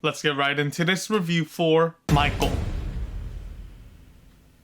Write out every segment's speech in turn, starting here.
Let's get right into this review for Michael.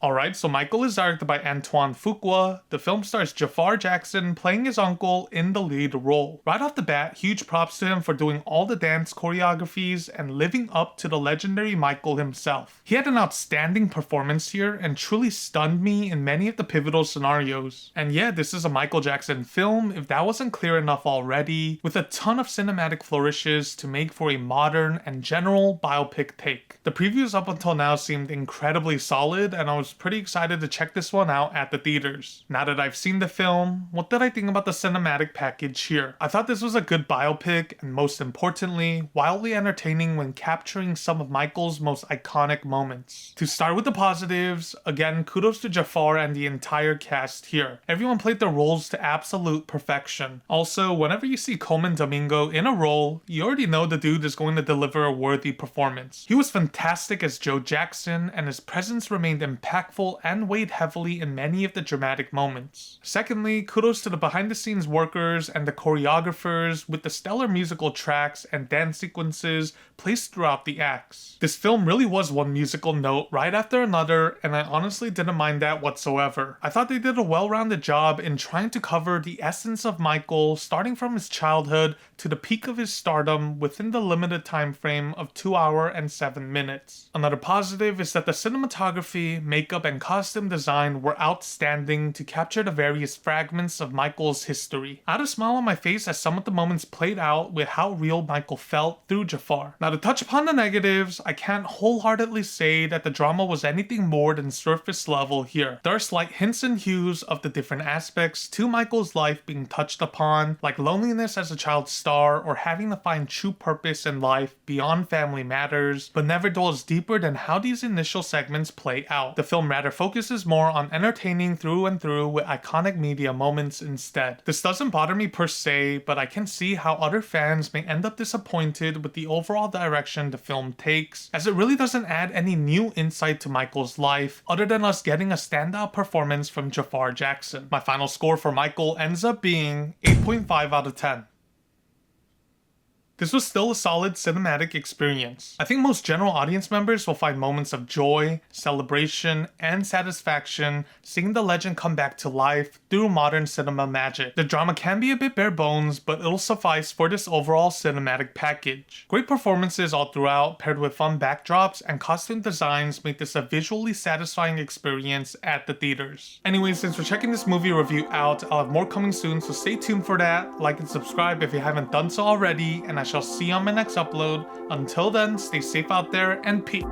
Alright, so Michael is directed by Antoine Fuqua. The film stars Jafar Jackson playing his uncle in the lead role. Right off the bat, huge props to him for doing all the dance choreographies and living up to the legendary Michael himself. He had an outstanding performance here and truly stunned me in many of the pivotal scenarios. And yeah, this is a Michael Jackson film, if that wasn't clear enough already, with a ton of cinematic flourishes to make for a modern and general biopic take. The previews up until now seemed incredibly solid, and I was pretty excited to check this one out at the theaters. Now that I've seen the film, what did I think about the cinematic package here? I thought this was a good biopic, and most importantly, wildly entertaining when capturing some of Michael's most iconic moments. To start with the positives, again, kudos to Jafar and the entire cast here. Everyone played their roles to absolute perfection. Also, whenever you see Coleman Domingo in a role, you already know the dude is going to deliver a worthy performance. He was fantastic as Joe Jackson, and his presence remained impactful and weighed heavily in many of the dramatic moments. Secondly, kudos to the behind-the-scenes workers and the choreographers with the stellar musical tracks and dance sequences placed throughout the acts. This film really was one musical note right after another, and I honestly didn't mind that whatsoever. I thought they did a well-rounded job in trying to cover the essence of Michael, starting from his childhood to the peak of his stardom within the limited time frame of 2 hours and 7 minutes. Another positive is that the cinematography, makeup, and costume design were outstanding to capture the various fragments of Michael's history. I had a smile on my face as some of the moments played out with how real Michael felt through Jafar. Now, to touch upon the negatives, I can't wholeheartedly say that the drama was anything more than surface level here. There are slight hints and hues of the different aspects to Michael's life being touched upon, like loneliness as a child star or having to find true purpose in life beyond family matters, but never dwells deeper than how these initial segments play out. The film rather focuses more on entertaining through and through with iconic media moments instead. This doesn't bother me per se, but I can see how other fans may end up disappointed with the overall direction the film takes, as it really doesn't add any new insight to Michael's life other than us getting a standout performance from Jafar Jackson. My final score for Michael ends up being 8.5 out of 10. This was still a solid cinematic experience. I think most general audience members will find moments of joy, celebration, and satisfaction seeing the legend come back to life through modern cinema magic. The drama can be a bit bare bones, but it'll suffice for this overall cinematic package. Great performances all throughout, paired with fun backdrops and costume designs, make this a visually satisfying experience at the theaters. Anyways, since we're checking this movie review out, I'll have more coming soon, so stay tuned for that. Like and subscribe if you haven't done so already, and I shall see you on my next upload. Until then, stay safe out there and peace.